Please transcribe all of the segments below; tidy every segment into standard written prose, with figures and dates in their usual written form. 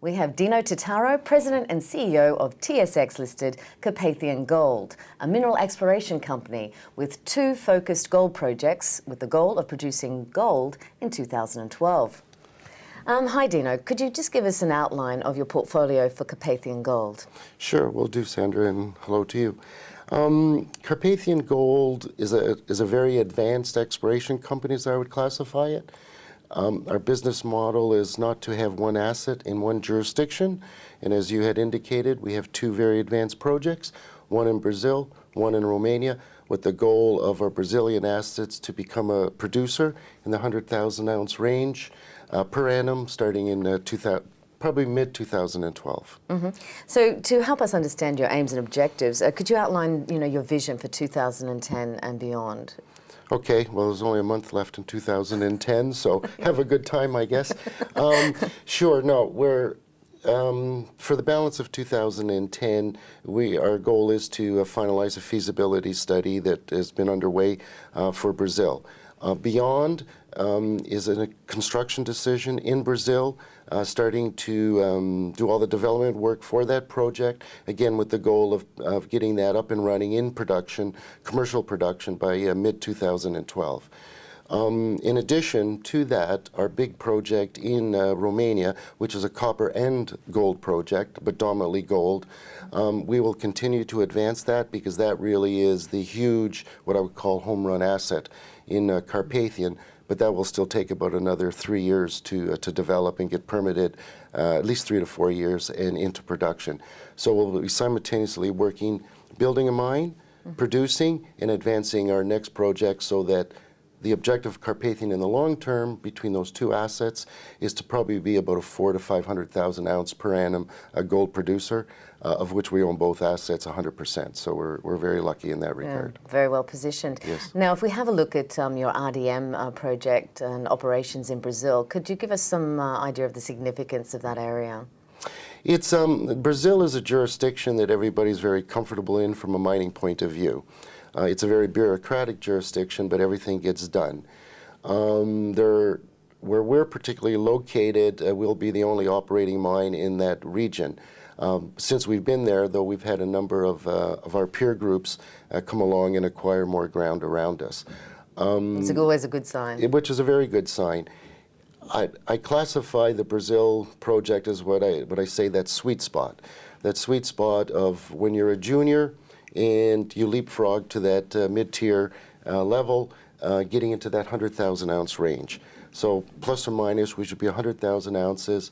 We have Dino Titaro, President and CEO of TSX-listed Carpathian Gold, a mineral exploration company with 2 focused gold projects with the goal of producing gold in 2012. Hi Dino, could you just give us an outline of your portfolio for Carpathian Gold? Sure, will do, Sandra, and hello to you. Carpathian Gold is a very advanced exploration company, as I would classify it. Our business model is not to have one asset in one jurisdiction, and as you had indicated, we have 2 very advanced projects, one in Brazil, one in Romania, with the goal of our Brazilian assets to become a producer in the 100,000 ounce range per annum starting in probably mid-2012. So to help us understand your aims and objectives, could you outline your vision for 2010 and beyond? Okay, well, there's only a month left in 2010, so have a good time, I guess. Sure, no, we're, for the balance of 2010, our goal is to finalize a feasibility study that has been underway for Brazil. Beyond is a construction decision in Brazil, starting to do all the development work for that project, again with the goal of getting that up and running in production, commercial production by mid-2012. In addition to that, our big project in Romania, which is a copper and gold project, but dominantly gold, we will continue to advance that because that really is the huge, what I would call home run asset in Carpathian, but that will still take about another 3 years to develop and get permitted, at least 3 to 4 years and into production. So we'll be simultaneously working, building a mine, producing and advancing our next project so that the objective of Carpathian in the long term between those 2 assets is to probably be about a 400,000 to 500,000 ounce per annum gold producer, of which we own both assets 100%. So we're very lucky in that regard. Yeah, very well positioned. Yes. Now, if we have a look at your RDM project and operations in Brazil, could you give us some idea of the significance of that area? It's Brazil is a jurisdiction that everybody's very comfortable in from a mining point of view. It's a very bureaucratic jurisdiction, but everything gets done. Where we're particularly located, we'll be the only operating mine in that region. Since we've been there, though, we've had a number of our peer groups come along and acquire more ground around us. It's always a good sign. Which is a very good sign. I classify the Brazil project as what I say that sweet spot. That sweet spot of when you're a junior and you leapfrog to that mid-tier level, getting into that 100,000 ounce range. So plus or minus, we should be 100,000 ounces.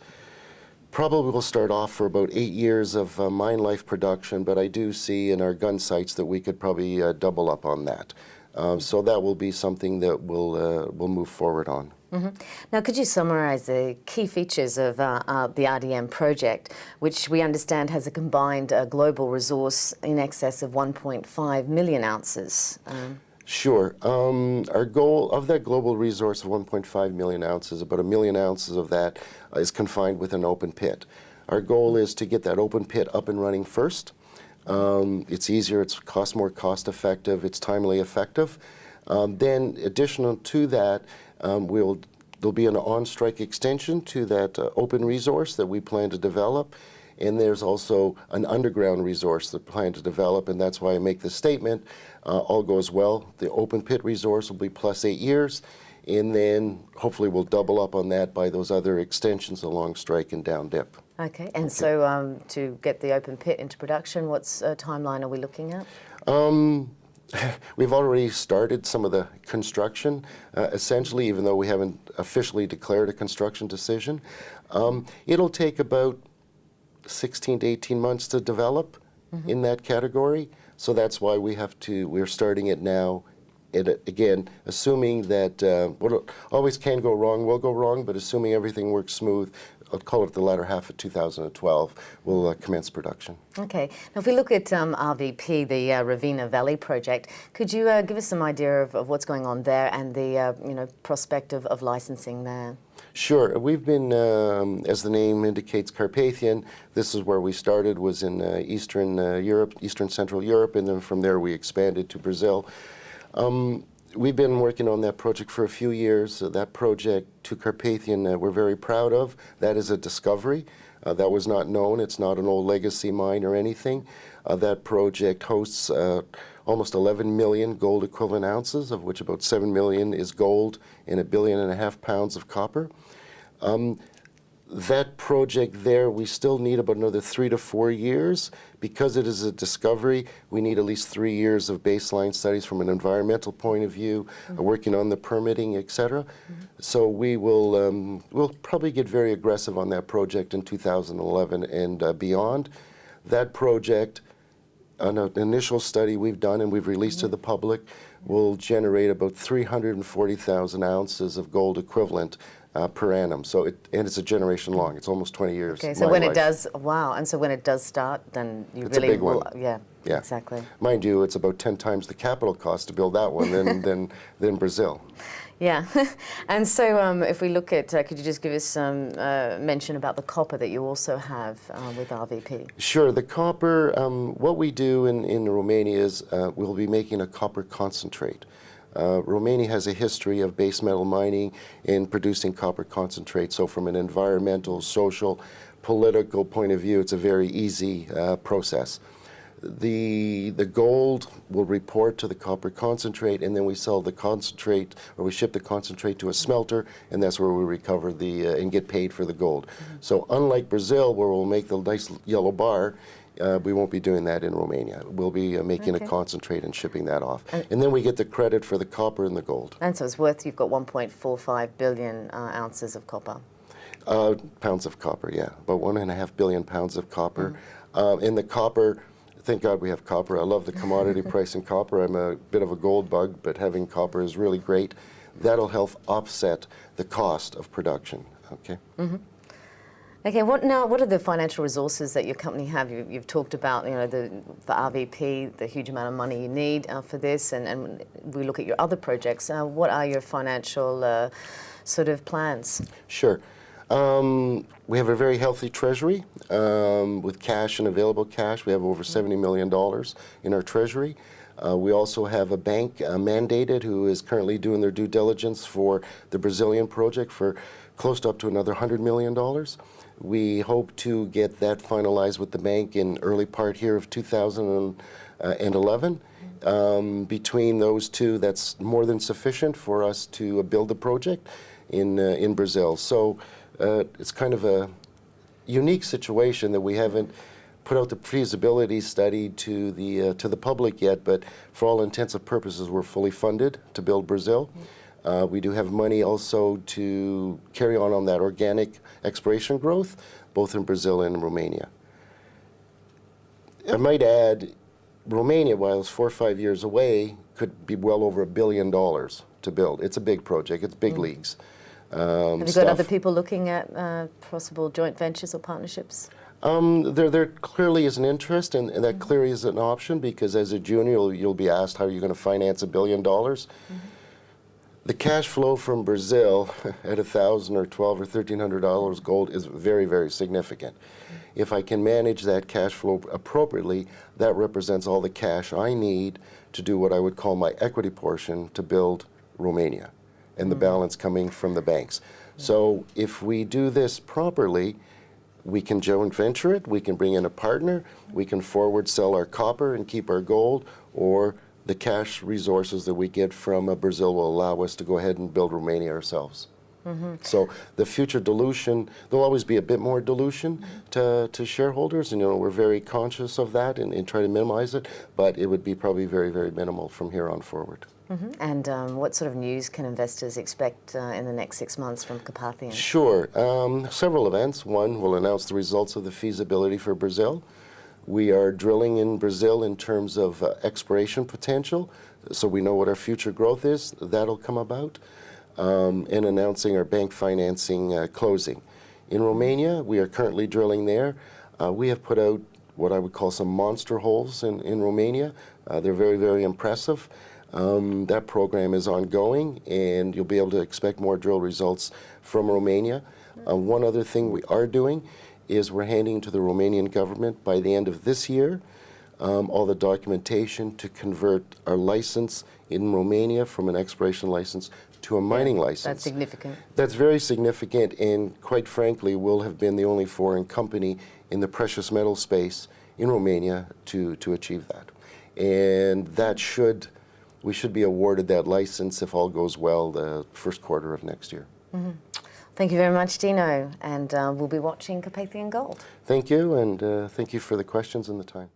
Probably we'll start off for about 8 years of mine life production, but I do see in our gun sites that we could probably double up on that. So that will be something that we'll move forward on. Now, could you summarize the key features of the RDM project, which we understand has a combined global resource in excess of 1.5 million ounces? Sure. Our goal of that global resource of 1.5 million ounces, about 1 million ounces of that is confined with an open pit. Our goal is to get that open pit up and running first. It's easier, it's more cost effective, it's timely effective. Then additional to that, there'll be an on-strike extension to that open resource that we plan to develop, and there's also an underground resource that we plan to develop, and that's why I make this statement. All goes well, the open pit resource will be plus 8 years, and then hopefully we'll double up on that by those other extensions along strike and down dip. Okay, and so to get the open pit into production, what's timeline are we looking at? We've already started some of the construction, essentially, even though we haven't officially declared a construction decision. It'll take about 16 to 18 months to develop in that category. So that's why we're starting it now. Again, assuming that what always can go wrong will go wrong, but assuming everything works smooth, I'll call it the latter half of 2012, we'll commence production. Okay. Now, if we look at RVP, the Ravina Valley project, could you give us some idea of what's going on there and the prospect of licensing there? Sure. We've been, as the name indicates, Carpathian. This is where we started, was in Eastern Europe, Eastern Central Europe, and then from there we expanded to Brazil. We've been working on that project for a few years. That project to Carpathian we're very proud of. That is a discovery. That was not known. It's not an old legacy mine or anything. That project hosts almost 11 million gold equivalent ounces, of which about 7 million is gold and 1.5 billion pounds of copper. That project there, we still need about another 3 to 4 years. Because it is a discovery, we need at least 3 years of baseline studies from an environmental point of view, working on the permitting, etc. So we will we'll probably get very aggressive on that project in 2011 and beyond. That project, an initial study we've done and we've released to the public, will generate about 340,000 ounces of gold equivalent per annum. So it's a generation long. It's almost 20 years. Okay, so when it does, wow, and so when it does start, then you it's really a big will, one. yeah, Yeah, exactly. Mind you, it's about 10 times the capital cost to build that one than Brazil. Yeah, and so if we look at, could you just give us some mention about the copper that you also have with RVP? Sure. The copper, what we do in Romania is we'll be making a copper concentrate. Romania has a history of base metal mining and producing copper concentrate. So from an environmental, social, political point of view, it's a very easy process. The gold will report to the copper concentrate, and then we sell the concentrate, or we ship the concentrate to a smelter, and that's where we recover and get paid for the gold. So unlike Brazil, where we'll make the nice yellow bar, we won't be doing that in Romania. We'll be making a concentrate and shipping that off. And then we get the credit for the copper and the gold. And so it's worth, you've got 1.45 billion ounces of copper. Pounds of copper, yeah. About 1.5 billion pounds of copper. In the copper, thank God we have copper. I love the commodity price in copper. I'm a bit of a gold bug, but having copper is really great. That'll help offset the cost of production, okay? Okay, what are the financial resources that your company have? You've talked about, for RVP, the huge amount of money you need for this, and we look at your other projects. What are your financial sort of plans? Sure. We have a very healthy treasury with cash and available cash. We have over $70 million in our treasury. We also have a bank mandated who is currently doing their due diligence for the Brazilian project for close to up to another $100 million. We hope to get that finalized with the bank in early part here of 2011. Between those two, that's more than sufficient for us to build the project in Brazil. So it's kind of a unique situation that we haven't put out the feasibility study to the public yet, but for all intents and purposes, we're fully funded to build Brazil. We do have money also to carry on that organic exploration growth, both in Brazil and in Romania. I might add, Romania, while it's 4 or 5 years away, could be well over $1 billion to build. It's a big project. It's big leagues. Have you got other people looking at possible joint ventures or partnerships? There clearly is an interest, and that clearly is an option, because as a junior, you'll be asked how you're going to finance $1 billion. The cash flow from Brazil at $1,000 or $1,200 or $1,300 gold is very, very significant. If I can manage that cash flow appropriately, that represents all the cash I need to do what I would call my equity portion to build Romania, and the balance coming from the banks. So if we do this properly, we can joint venture it, we can bring in a partner, we can forward sell our copper and keep our gold, or the cash resources that we get from Brazil will allow us to go ahead and build Romania ourselves. So the future dilution, there'll always be a bit more dilution to shareholders, and we're very conscious of that and try to minimize it, but it would be probably very, very minimal from here on forward. And what sort of news can investors expect in the next 6 months from Carpathian? Sure. Several events. One, we'll announce the results of the feasibility for Brazil. We are drilling in Brazil in terms of exploration potential, so we know what our future growth is. That'll come about. And announcing our bank financing closing. In Romania, we are currently drilling there. We have put out what I would call some monster holes in Romania. They're very, very impressive. That program is ongoing, and you'll be able to expect more drill results from Romania. One other thing we are doing is we're handing to the Romanian government by the end of this year all the documentation to convert our license in Romania from an exploration license to a mining license. That's significant. That's very significant, and quite frankly, we'll have been the only foreign company in the precious metal space in Romania to achieve that. And we should be awarded that license, if all goes well, the first quarter of next year. Mm-hmm. Thank you very much, Dino, and we'll be watching Carpathian Gold. Thank you, and thank you for the questions and the time.